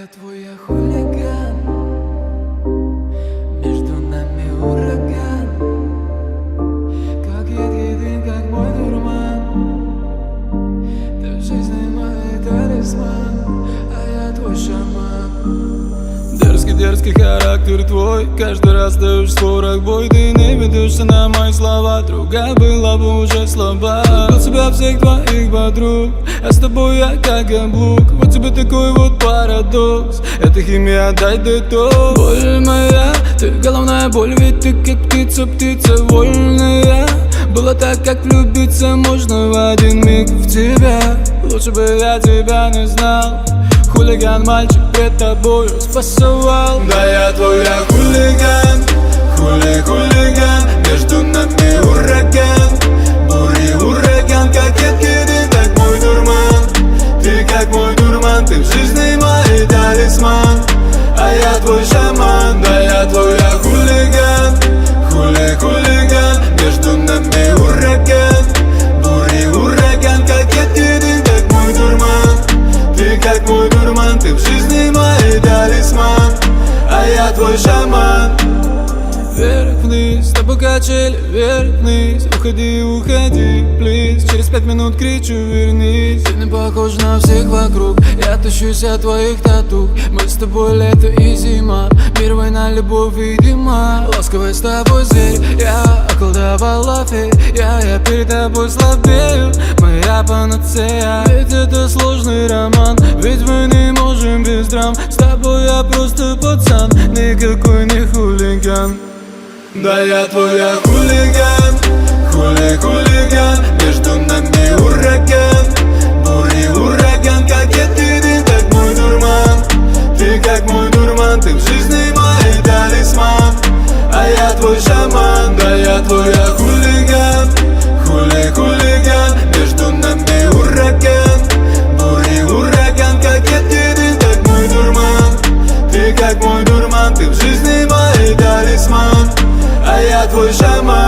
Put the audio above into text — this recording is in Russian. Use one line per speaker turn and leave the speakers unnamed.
я твой хулиган, между нами ураган. Как едкий дым, как мой дурман. Ты в жизни мой талисман, а я твой шаман. Дерзкий характер твой, каждый раз даешь спорах бой. Ты не ведешься на мои слова, другая была бы уже слаба. Забыл себя всех твоих подруг, а с тобой я как каблук. Вот тебе такой вот парадокс, это химия, дай детокс. Боль моя, ты головная боль, ведь ты как птица, птица вольная. Было так, как влюбиться можно в один миг в тебя. Лучше бы я тебя не знал. Хулиган, мальчик, пред тобою спасовал. Да я твой хулиган, хулиган. Между нами ураган, бури ураган. Как едкий дым, как мой дурман. Ты как мой дурман, ты в жизни мой талисман, а я твой шаман. Да я твой хулиган, хулиган. Между нами ураган, бури ураган. Как едкий дым, как мой дурман. Ты как мой дурман, ты в жизни мой талисман, а я твой шаман. Вверх-вниз, с тобой качели, вверх-вниз. Уходи, уходи, плиз. Через 5 минут кричу, вернись. Ты не похож на всех вокруг, я тащусь от твоих татух. Мы с тобой лето и зима, мир, война, любовь, видимо. Ласковый с тобой зверь, я околдовала фей. Я перед тобой слабею, моя панацея. Ведь это сложный роман, ведь мы не можем без драм. С тобой я просто пацан, никакой не хулиган. Да я твой хулиган, хулиган. Между нами ураган, бури ураган. Как едкий дым, как мой дурман. Ты как мой дурман, ты в жизни мой талисман, а я твой шаман. Да я твой хулиган, хулиган. Между нами ураган, бури ураган. Как едкий дым, как мой дурман. Ты как мой дурман, ты в жизни мой талисман, а я твой шаман.